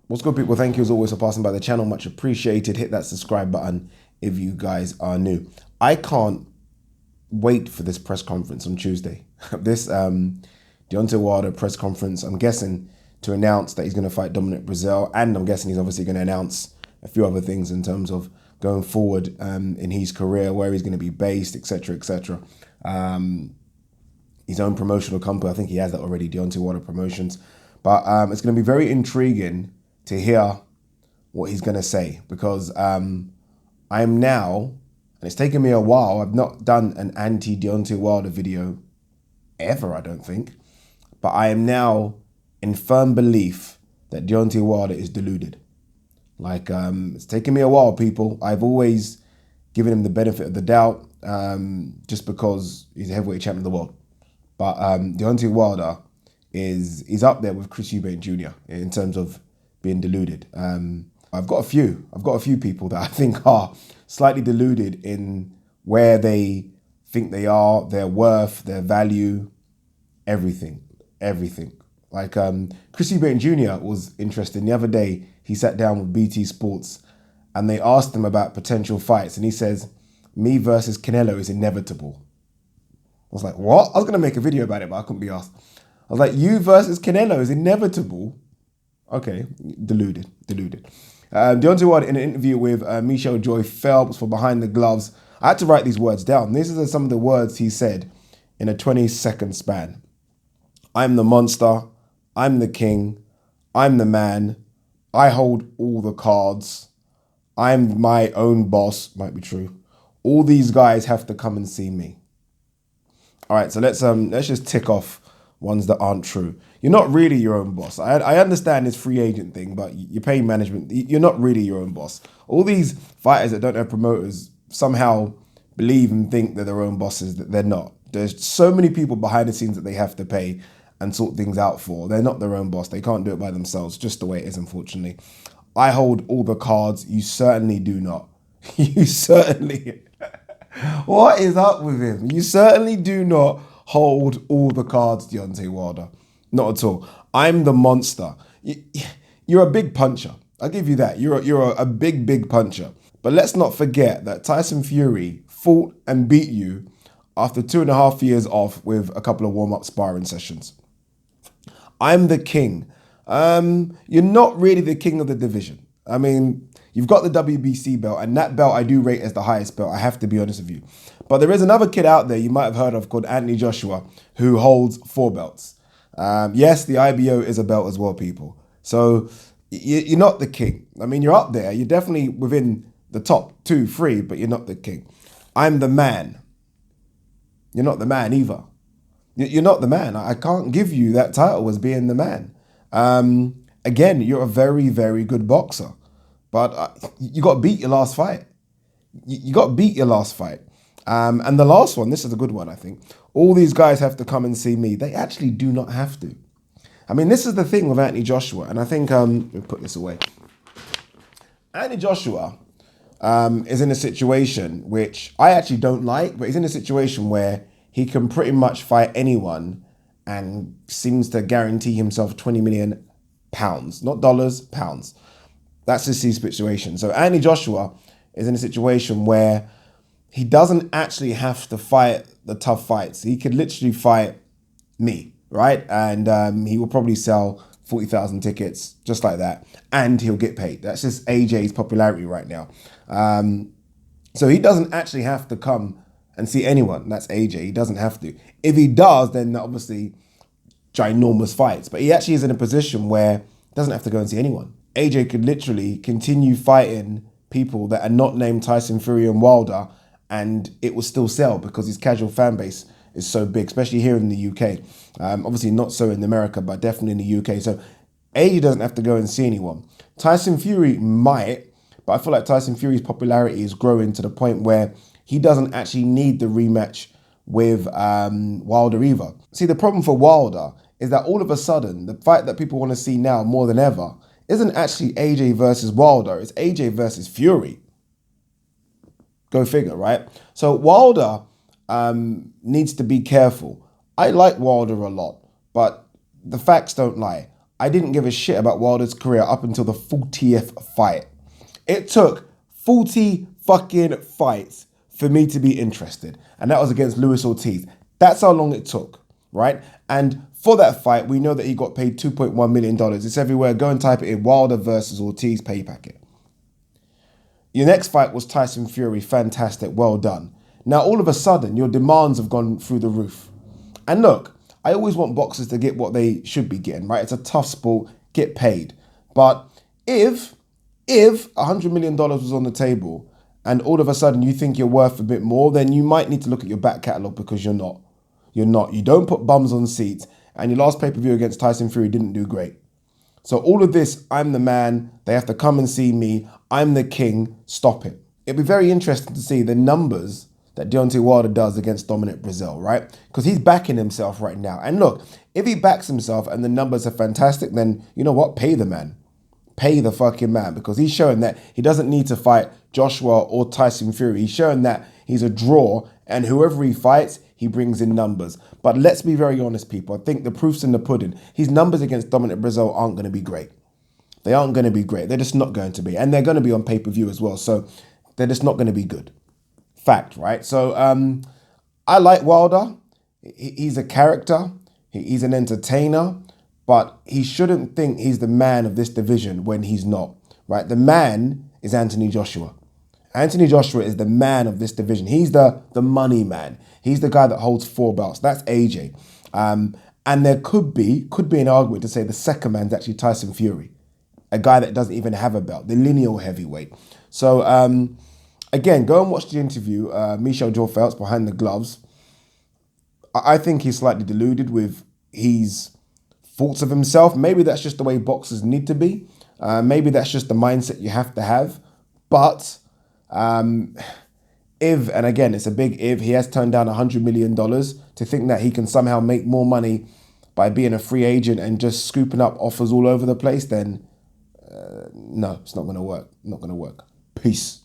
What's good, people? Thank you as always for passing by the channel. Much appreciated. Hit that subscribe button if you guys are new. I can't wait for this press conference on Tuesday. This Deontay Wilder press conference, I'm guessing, to announce that he's going to fight Dominic Breazeale, and I'm guessing he's obviously going to announce a few other things in terms of going forward in his career, where he's going to be based, etc., etc. His own promotional company, I think he has that already, Deontay Wilder Promotions. But it's going to be very intriguing to hear what he's going to say, because I'm now, and it's taken me a while, I've not done an anti-Deontay Wilder video ever, I don't think, but I am now in firm belief that Deontay Wilder is deluded. Like, it's taken me a while, people. I've always given him the benefit of the doubt, just because he's a heavyweight champion of the world. But Deontay Wilder is up there with Chris Eubank Jr. in terms of being deluded. I've got a few people that I think are slightly deluded in where they think they are, their worth, their value, everything. Like Chris Eubank Jr. was interesting. The other day, he sat down with BT Sports and they asked him about potential fights, and he says, "Me versus Canelo is inevitable." I was like, what? I was going to make a video about it, but I couldn't be asked. I was like, you versus Canelo is inevitable. Okay, deluded. Deontay Wilder, in an interview with Michelle Joy Phelps for Behind the Gloves, I had to write these words down. These are some of the words he said in a 20-second span. I'm the monster. I'm the king. I'm the man. I hold all the cards. I'm my own boss. Might be true. All these guys have to come and see me. All right, so let's just tick off ones that aren't true. You're not really your own boss. I understand this free agent thing, but you're paying management. You're not really your own boss. All these fighters that don't have promoters somehow believe and think they're their own bosses, that they're not. There's so many people behind the scenes that they have to pay and sort things out for. They're not their own boss. They can't do it by themselves, just the way it is, unfortunately. I hold all the cards. You certainly do not. You certainly... What is up with him? You certainly do not hold all the cards, Deontay Wilder. Not at all. I'm the monster. You're a big puncher. I'll give you that. You're a big puncher. But let's not forget that Tyson Fury fought and beat you after 2.5 years off with a couple of warm-up sparring sessions. I'm the king. You're not really the king of the division. I mean, you've got the WBC belt, and that belt I do rate as the highest belt, I have to be honest with you. But there is another kid out there you might have heard of called Anthony Joshua, who holds 4 belts. Yes, the IBO is a belt as well, people. So you're not the king. I mean, you're up there. You're definitely within the top 2, 3, but you're not the king. I'm the man. You're not the man either. You're not the man. I can't give you that title as being the man. Again, you're a very good boxer. But you got to beat your last fight. You got to beat your last fight. And the last one, this is a good one, I think. All these guys have to come and see me. They actually do not have to. I mean, this is the thing with Anthony Joshua. And I think, let me put this away. Anthony Joshua is in a situation which I actually don't like, but he's in a situation where he can pretty much fight anyone and seems to guarantee himself 20 million pounds. Not dollars, pounds. That's just his situation. So Anthony Joshua is in a situation where he doesn't actually have to fight the tough fights. He could literally fight me, right? And he will probably sell 40,000 tickets just like that, and he'll get paid. That's just AJ's popularity right now. So he doesn't actually have to come and see anyone. That's AJ. He doesn't have to. If he does, then obviously ginormous fights. But he actually is in a position where he doesn't have to go and see anyone. AJ could literally continue fighting people that are not named Tyson Fury and Wilder, and it will still sell because his casual fan base is so big, especially here in the UK. Obviously not so in America, but definitely in the UK. So AJ doesn't have to go and see anyone. Tyson Fury might, but I feel like Tyson Fury's popularity is growing to the point where he doesn't actually need the rematch with Wilder either. See, the problem for Wilder is that all of a sudden, the fight that people want to see now more than ever isn't actually AJ versus Wilder, it's AJ versus Fury. Go figure, right? So Wilder needs to be careful. I like Wilder a lot, but the facts don't lie. I didn't give a shit about Wilder's career up until the 40th fight. It took 40 fucking fights for me to be interested. And that was against Luis Ortiz. That's how long it took, right? And for that fight, we know that he got paid $2.1 million. It's everywhere. Go and type it in: Wilder versus Ortiz pay packet. Your next fight was Tyson Fury. Fantastic. Well done. Now, all of a sudden, your demands have gone through the roof. And look, I always want boxers to get what they should be getting, right? It's a tough sport. Get paid. But if $100 million was on the table and all of a sudden you think you're worth a bit more, then you might need to look at your back catalogue, because you're not. You're not. You don't put bums on seats, and your last pay-per-view against Tyson Fury didn't do great. So all of this, I'm the man, they have to come and see me, I'm the king, stop it. It'd be very interesting to see the numbers that Deontay Wilder does against Dominic Breazeale, right? Because he's backing himself right now. And look, if he backs himself and the numbers are fantastic, then you know what? Pay the man. Pay the fucking man, because he's showing that he doesn't need to fight Joshua or Tyson Fury. He's showing that he's a draw, and whoever he fights, he brings in numbers. But let's be very honest, people. I think the proof's in the pudding. His numbers against Dominic Breazeale aren't going to be great. They aren't going to be great. They're just not going to be. And they're going to be on pay-per-view as well. So they're just not going to be good. Fact, right? So I like Wilder. He's a character. He's an entertainer. But he shouldn't think he's the man of this division when he's not, right? The man is Anthony Joshua. Anthony Joshua is the man of this division. He's the money man. He's the guy that holds 4 belts. That's AJ. And there could be an argument to say the second man's actually Tyson Fury, a guy that doesn't even have a belt, the lineal heavyweight. So again, go and watch the interview. Michel Joe Phelps behind the gloves. I think he's slightly deluded with his thoughts of himself. Maybe that's just the way boxers need to be. Maybe that's just the mindset you have to have. But if, and again, it's a big if, he has turned down $100 million, to think that he can somehow make more money by being a free agent and just scooping up offers all over the place, then no, it's not going to work. Not going to work. Peace.